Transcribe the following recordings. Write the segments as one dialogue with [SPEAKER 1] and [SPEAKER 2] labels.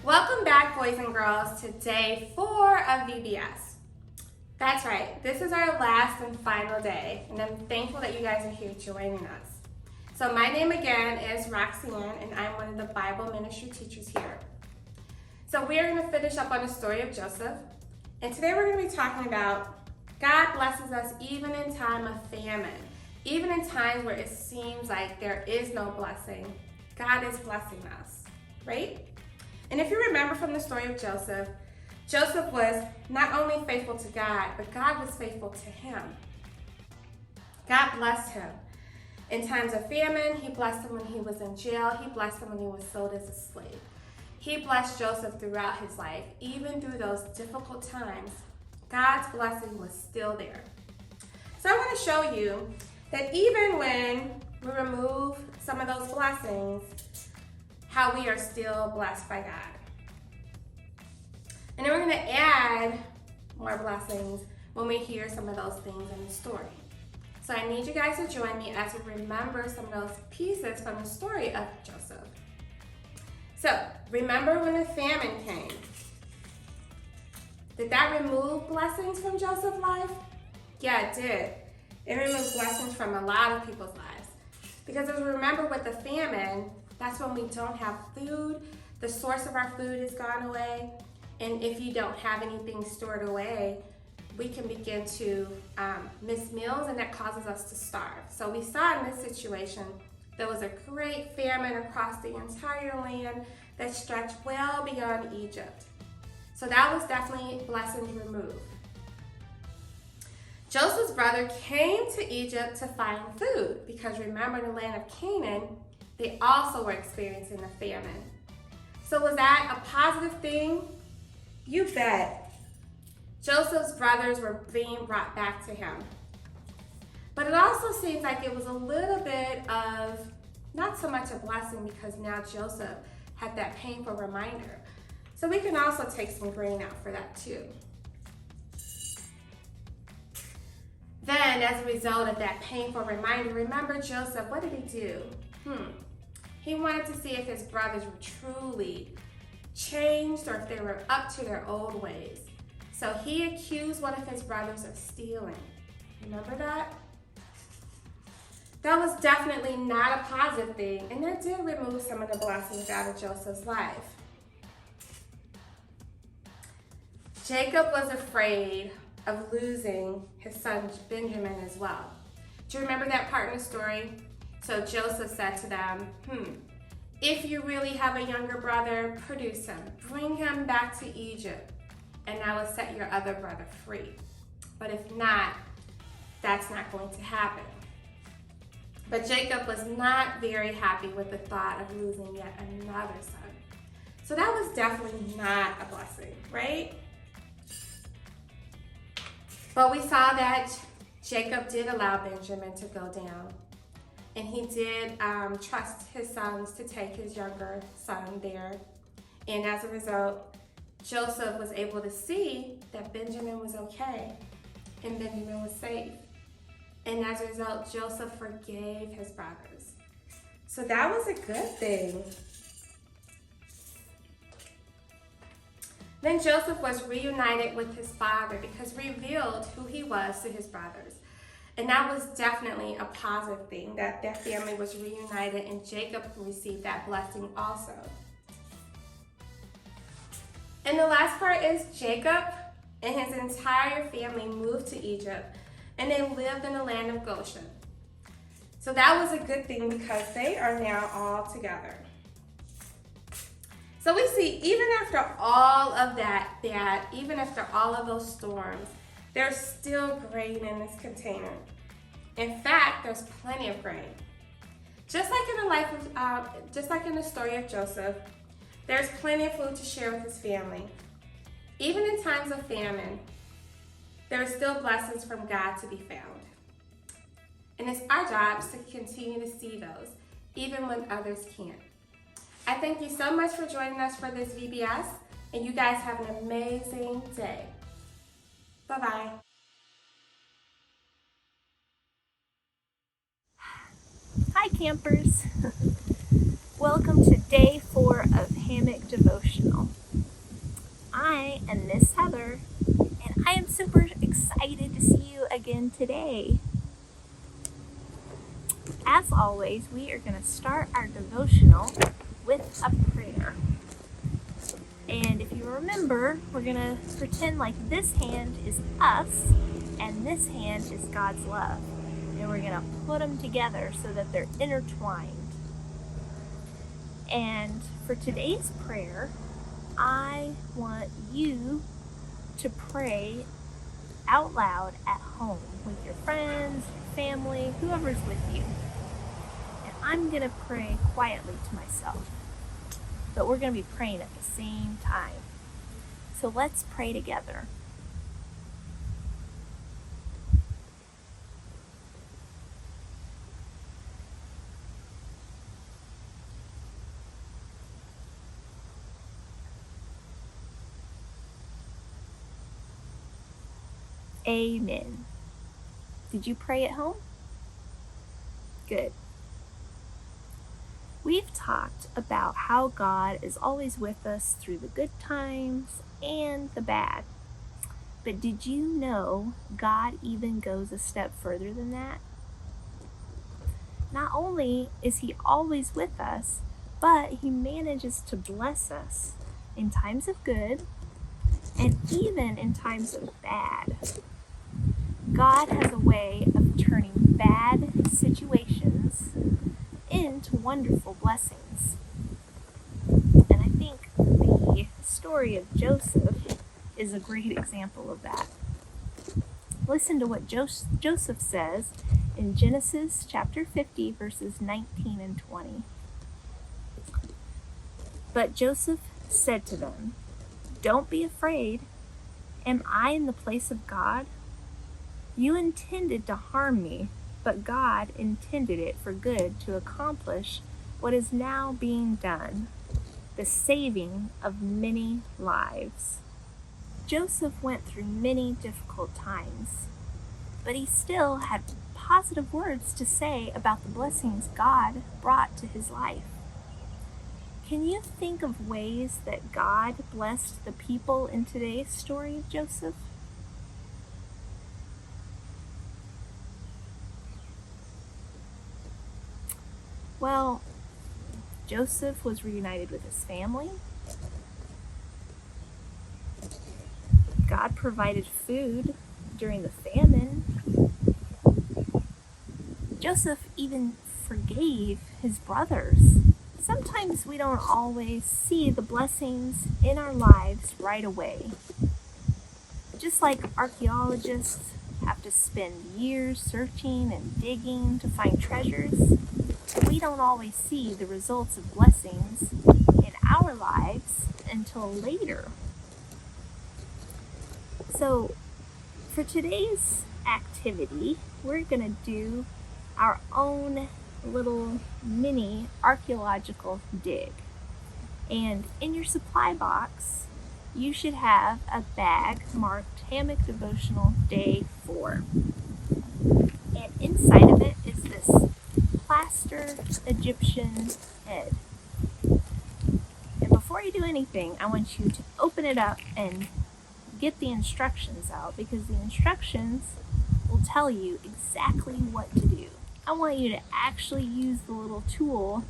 [SPEAKER 1] Welcome back, boys and girls, to day 4 of VBS. That's right, this is our last and final day, and I'm thankful that you guys are here joining us. So my name again is Roxanne, and I'm one of the Bible ministry teachers here. So we are going to finish up on the story of Joseph, and today we're going to be talking about God blesses us even in time of famine, even in times where it seems like there is no blessing. God is blessing us, right? And if you remember from the story of Joseph, Joseph was not only faithful to God, but God was faithful to him. God blessed him. In times of famine, he blessed him when he was in jail. He blessed him when he was sold as a slave. He blessed Joseph throughout his life. Even through those difficult times, God's blessing was still there. So I want to show you that even when we remove some of those blessings, how we are still blessed by God. And then we're going to add more blessings when we hear some of those things in the story. So I need you guys to join me as we remember some of those pieces from the story of Joseph. So remember when the famine came. Did that remove blessings from Joseph's life? Yeah, it did. It removed blessings from a lot of people's lives. Because as we remember with the famine, that's when we don't have food. The source of our food has gone away. And if you don't have anything stored away, we can begin to miss meals, and that causes us to starve. So we saw in this situation, there was a great famine across the entire land that stretched well beyond Egypt. So that was definitely blessings removed. Joseph's brother came to Egypt to find food because remember, in the land of Canaan, they also were experiencing a famine. So was that a positive thing? You bet. Joseph's brothers were being brought back to him. But it also seems like it was a little bit of not so much a blessing because now Joseph had that painful reminder. So we can also take some grain out for that too. Then as a result of that painful reminder, remember Joseph, what did he do? He wanted to see if his brothers were truly changed or if they were up to their old ways. So he accused one of his brothers of stealing. Remember that? That was definitely not a positive thing, and that did remove some of the blessings out of Joseph's life. Jacob was afraid of losing his son Benjamin as well. Do you remember that part in the story? So Joseph said to them, if you really have a younger brother, produce him. Bring him back to Egypt, and I will set your other brother free. But if not, that's not going to happen. But Jacob was not very happy with the thought of losing yet another son. So that was definitely not a blessing, right? But we saw that Jacob did allow Benjamin to go down. And he did trust his sons to take his younger son there. And as a result, Joseph was able to see that Benjamin was okay and Benjamin was safe. And as a result, Joseph forgave his brothers. So that was a good thing. Then Joseph was reunited with his father because revealed who he was to his brothers. And that was definitely a positive thing, that their family was reunited and Jacob received that blessing also. And the last part is Jacob and his entire family moved to Egypt and they lived in the land of Goshen. So that was a good thing because they are now all together. So we see even after all of that, even after all of those storms, there's still grain in this container. In fact, there's plenty of grain. Just like in the story of Joseph, there's plenty of food to share with his family. Even in times of famine, there are still blessings from God to be found. And it's our job to continue to see those, even when others can't. I thank you so much for joining us for this VBS, and you guys have an amazing day. Bye-bye.
[SPEAKER 2] Hi campers. Welcome to day 4 of Hammock Devotional. I am Miss Heather, and I am super excited to see you again today. As always, we are going to start our devotional with a prayer. And if you remember, we're going to pretend like this hand is us and this hand is God's love. And we're going to put them together so that they're intertwined. And for today's prayer, I want you to pray out loud at home with your friends, your family, whoever's with you. And I'm going to pray quietly to myself, but we're going to be praying at the same time. So let's pray together. Amen. Did you pray at home? Good. We've talked about how God is always with us through the good times and the bad. But did you know God even goes a step further than that? Not only is He always with us, but He manages to bless us in times of good and even in times of bad. God has a way of turning bad situations into wonderful blessings. And I think the story of Joseph is a great example of that. Listen to what Joseph says in Genesis chapter 50, verses 19 and 20. But Joseph said to them, "Don't be afraid. Am I in the place of God? You intended to harm me, but God intended it for good to accomplish what is now being done, the saving of many lives." Joseph went through many difficult times, but he still had positive words to say about the blessings God brought to his life. Can you think of ways that God blessed the people in today's story of Joseph? Well, Joseph was reunited with his family. God provided food during the famine. Joseph even forgave his brothers. Sometimes we don't always see the blessings in our lives right away. Just like archaeologists have to spend years searching and digging to find treasures, we don't always see the results of blessings in our lives until later. So, for today's activity, we're going to do our own little mini archaeological dig. And in your supply box, you should have a bag marked Hammock Devotional Day 4. And inside of it is this plaster Egyptian head. And before you do anything, I want you to open it up and get the instructions out, because the instructions will tell you exactly what to do. I want you to actually use the little tool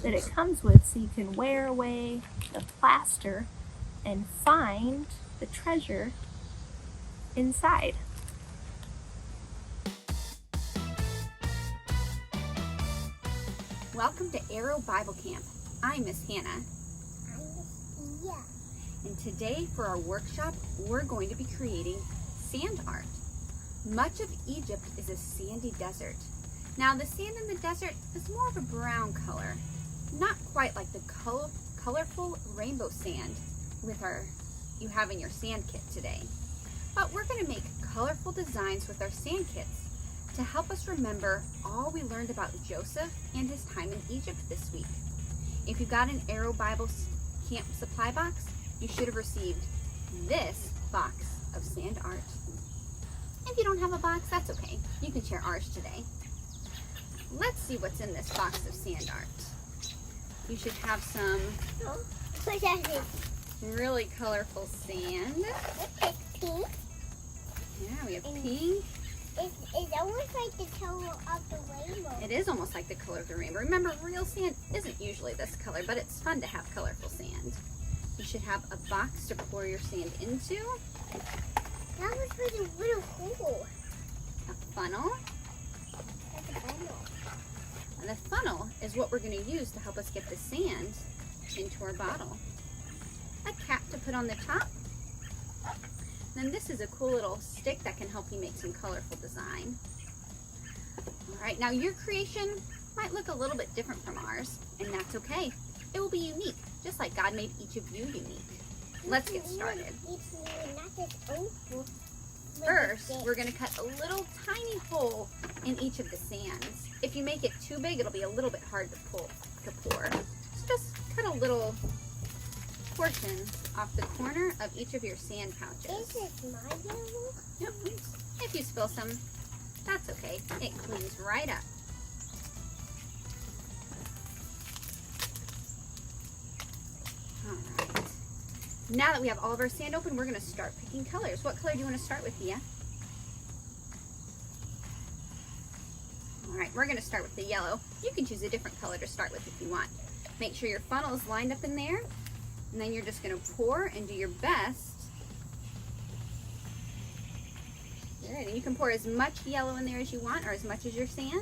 [SPEAKER 2] that it comes with so you can wear away the plaster and find the treasure inside.
[SPEAKER 3] Welcome to Arrow Bible Camp. I'm Miss Hannah.
[SPEAKER 4] I'm Miss Ia.
[SPEAKER 3] And today for our workshop, we're going to be creating sand art. Much of Egypt is a sandy desert. Now the sand in the desert is more of a brown color, not quite like the colorful rainbow sand you have in your sand kit today. But we're going to make colorful designs with our sand kits to help us remember all we learned about Joseph and his time in Egypt this week. If you got an Arrow Bible Camp supply box, you should have received this box of sand art. If you don't have a box, that's okay. You can share ours today. Let's see what's in this box of sand art. You should have some
[SPEAKER 4] What is it?
[SPEAKER 3] really colorful sand.
[SPEAKER 4] It's pink.
[SPEAKER 3] Yeah, we have pink.
[SPEAKER 4] It's almost like the color of the rainbow.
[SPEAKER 3] It is almost like the color of the rainbow. Remember, real sand isn't usually this color, but it's fun to have colorful sand. You should have a box to pour your sand into,
[SPEAKER 4] That was with a little hole.
[SPEAKER 3] a funnel,
[SPEAKER 4] That's a bundle.
[SPEAKER 3] and the funnel is what we're going to use to help us get the sand into our bottle. A cap to put on the top. And then this is a cool little stick that can help you make some colorful design. All right, now your creation might look a little bit different from ours, and that's okay. It will be unique, just like God made each of you unique. Let's get started.
[SPEAKER 4] It's not this oval.
[SPEAKER 3] First, we're going to cut a little tiny hole in each of the sands. If you make it too big, it'll be a little bit hard to pour. So just cut a little portion off the corner of each of your sand pouches.
[SPEAKER 4] Is this my yellow?
[SPEAKER 3] Yep. If you spill some, that's okay. It cleans right up. All right. Now that we have all of our sand open, we're going to start picking colors. What color do you want to start with, Thea? All right, we're going to start with the yellow. You can choose a different color to start with if you want. Make sure your funnel is lined up in there, and then you're just going to pour and do your best. Good, and you can pour as much yellow in there as you want, or as much as your sand.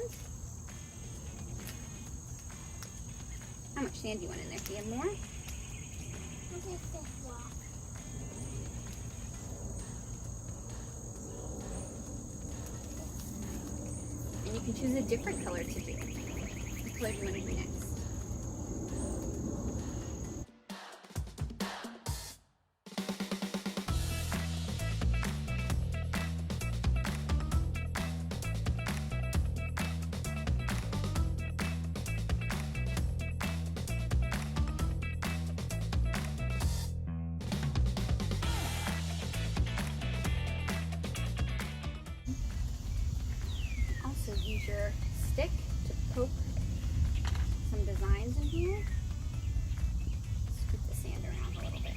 [SPEAKER 3] How much sand do you want in there? Do you have more?
[SPEAKER 4] What is this rock?
[SPEAKER 3] And you can choose a different color to do. What color do you want to do next? Also use your stick to poke some designs in here. Scoop the sand around a little bit.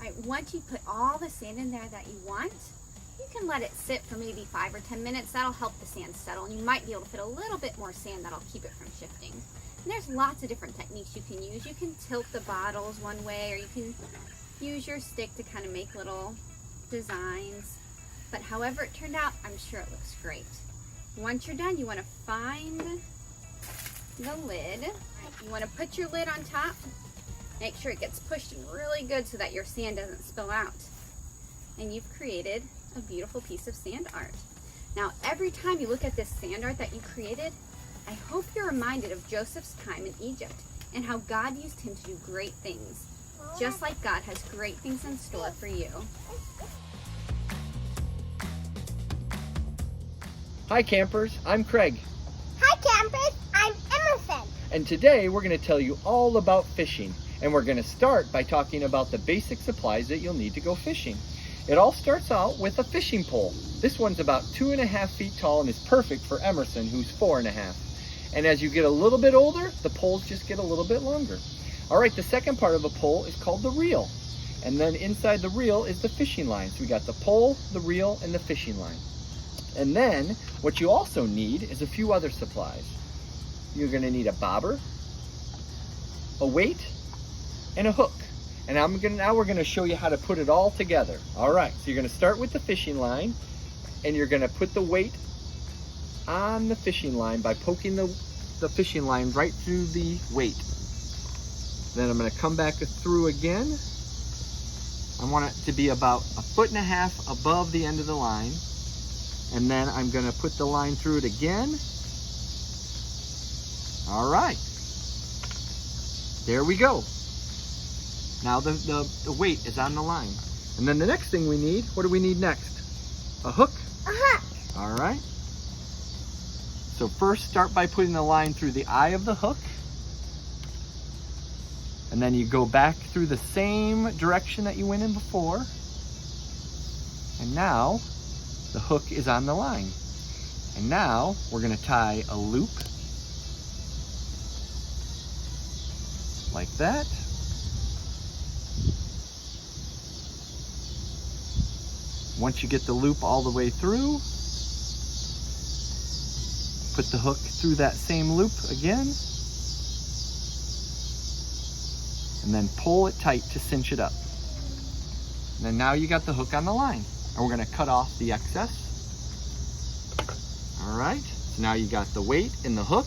[SPEAKER 3] All right, once you put all the sand in there that you want, you can let it sit for maybe 5 or 10 minutes. That'll help the sand settle, and you might be able to fit a little bit more sand that'll keep it from shifting. And there's lots of different techniques you can use. You can tilt the bottles one way, or you can use your stick to kind of make little designs. But however it turned out, I'm sure it looks great. Once you're done, you want to find the lid. You want to put your lid on top. Make sure it gets pushed in really good so that your sand doesn't spill out. And you've created a beautiful piece of sand art. Now, every time you look at this sand art that you created, I hope you're reminded of Joseph's time in Egypt and how God used him to do great things, just like God has great things in store for you.
[SPEAKER 5] Hi campers, I'm Craig.
[SPEAKER 4] Hi campers, I'm Emerson.
[SPEAKER 5] And today we're going to tell you all about fishing. And we're going to start by talking about the basic supplies that you'll need to go fishing. It all starts out with a fishing pole. This one's about 2.5 feet tall and is perfect for Emerson, who's 4.5. And as you get a little bit older, the poles just get a little bit longer. All right, the second part of a pole is called the reel. And then inside the reel is the fishing line. So we got the pole, the reel, and the fishing line. And then what you also need is a few other supplies. You're going to need a bobber, a weight, and a hook. And now we're going to show you how to put it all together. All right, so you're going to start with the fishing line, and you're going to put the weight on the fishing line by poking the fishing line right through the weight. Then I'm going to come back through again. I want it to be about 1.5 feet above the end of the line. And then I'm going to put the line through it again. All right. There we go. Now the weight is on the line. And then the next thing we need, what do we need next? A hook?
[SPEAKER 4] A hook.
[SPEAKER 5] All right. So first start by putting the line through the eye of the hook. And then you go back through the same direction that you went in before. And now the hook is on the line. And now we're going to tie a loop like that. Once you get the loop all the way through, put the hook through that same loop again, and then pull it tight to cinch it up. And then now you got the hook on the line. And we're going to cut off the excess. All right, so now you got the weight and the hook.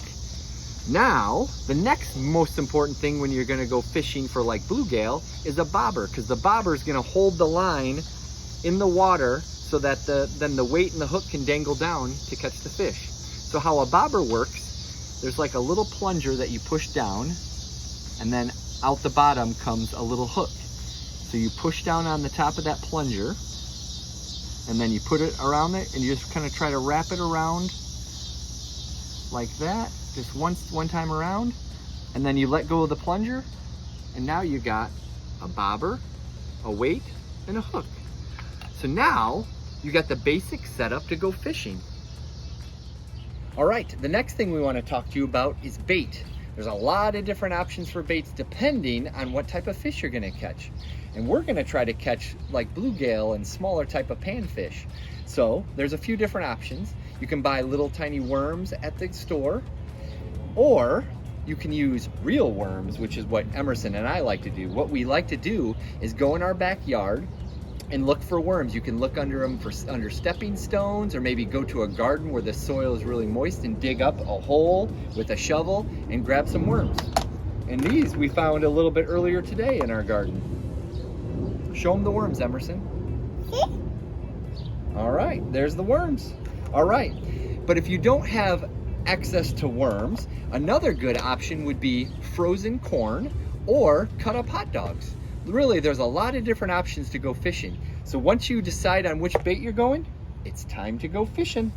[SPEAKER 5] Now, the next most important thing when you're going to go fishing for like bluegill is a bobber, because the bobber is going to hold the line in the water so that then the weight and the hook can dangle down to catch the fish. So how a bobber works, there's like a little plunger that you push down, and then out the bottom comes a little hook. So you push down on the top of that plunger, and then you put it around it, and you just kind of try to wrap it around like that, just one time around, and then you let go of the plunger, and now you got a bobber, a weight, and a hook. So now you got the basic setup to go fishing. All right, the next thing we want to talk to you about is bait. There's a lot of different options for baits depending on what type of fish you're going to catch. And we're going to try to catch like bluegill and smaller type of panfish. So there's a few different options. You can buy little tiny worms at the store, or you can use real worms, which is what Emerson and I like to do. What we like to do is go in our backyard and look for worms. You can look under them under stepping stones, or maybe go to a garden where the soil is really moist and dig up a hole with a shovel and grab some worms. And these we found a little bit earlier today in our garden. Show them the worms, Emerson. All right, there's the worms. All right, but if you don't have access to worms, another good option would be frozen corn or cut up hot dogs. Really, there's a lot of different options to go fishing. So once you decide on which bait you're going, it's time to go fishing.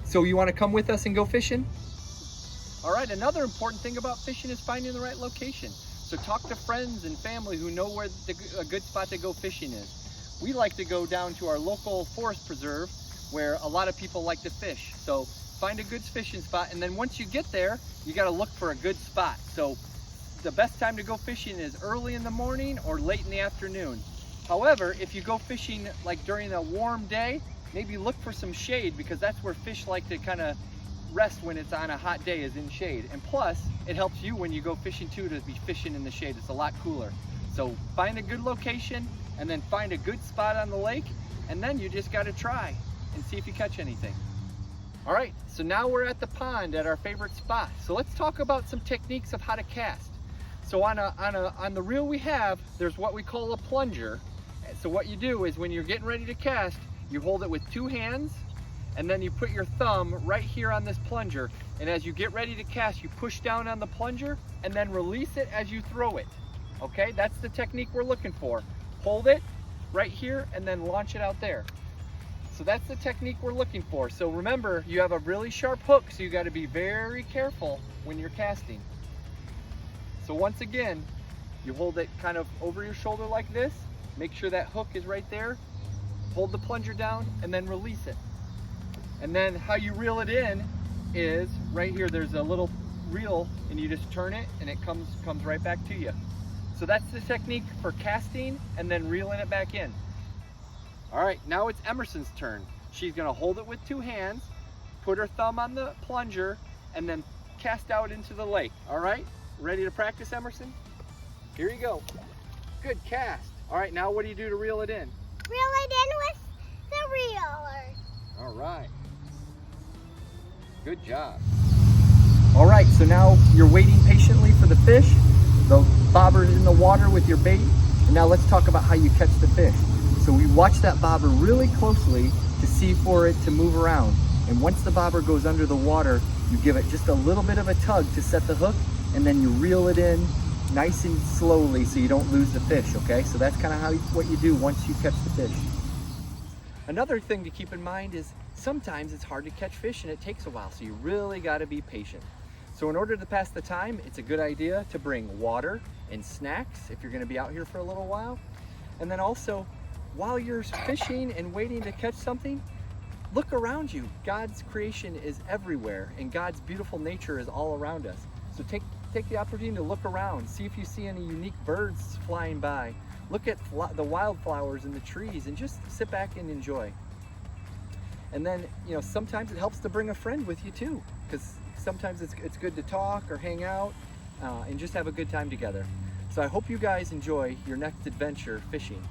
[SPEAKER 5] So you want to come with us and go fishing? All right, another important thing about fishing is finding the right location. So talk to friends and family who know where a good spot to go fishing is. We like to go down to our local forest preserve where a lot of people like to fish. So find a good fishing spot, and then once you get there, you got to look for a good spot. So the best time to go fishing is early in the morning or late in the afternoon. However, if you go fishing like during a warm day, maybe look for some shade, because that's where fish like to kind of rest when it's on a hot day, is in shade. And plus, it helps you when you go fishing too to be fishing in the shade. It's a lot cooler. So find a good location and then find a good spot on the lake, and then you just got to try and see if you catch anything. All right, so now we're at the pond at our favorite spot. So let's talk about some techniques of how to cast. So on the reel we have, there's what we call a plunger. So what you do is when you're getting ready to cast, you hold it with 2 hands, and then you put your thumb right here on this plunger. And as you get ready to cast, you push down on the plunger and then release it as you throw it. Okay, that's the technique we're looking for. Hold it right here and then launch it out there. So that's the technique we're looking for. So remember, you have a really sharp hook, so you got to be very careful when you're casting. So once again, you hold it kind of over your shoulder like this. Make sure that hook is right there. Hold the plunger down and then release it. And then how you reel it in is right here. There's a little reel, and you just turn it and it comes right back to you. So that's the technique for casting and then reeling it back in. All right, now it's Emerson's turn. She's gonna hold it with 2 hands, put her thumb on the plunger, and then cast out into the lake. All right, ready to practice, Emerson? Here you go. Good cast. All right, now what do you do to reel it in?
[SPEAKER 4] Reel it in with the reeler.
[SPEAKER 5] All right. Good job. All right, so now you're waiting patiently for the fish. The bobber's in the water with your bait. And now let's talk about how you catch the fish. So we watch that bobber really closely to see for it to move around. And once the bobber goes under the water, you give it just a little bit of a tug to set the hook, and then you reel it in nice and slowly so you don't lose the fish, okay? So that's kind of what you do once you catch the fish. Another thing to keep in mind is sometimes it's hard to catch fish and it takes a while, so you really got to be patient. So in order to pass the time, it's a good idea to bring water and snacks if you're going to be out here for a little while. And then also, while you're fishing and waiting to catch something, look around you. God's creation is everywhere, and God's beautiful nature is all around us. So take the opportunity to look around, see if you see any unique birds flying by. Look at the wildflowers in the trees and just sit back and enjoy. And then, you know, sometimes it helps to bring a friend with you too, because sometimes it's good to talk or hang out and just have a good time together. So I hope you guys enjoy your next adventure fishing.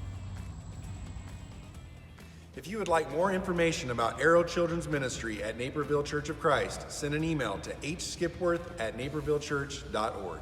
[SPEAKER 6] If you would like more information about Arrow Children's Ministry at Naperville Church of Christ, send an email to hskipworth@napervillechurch.org.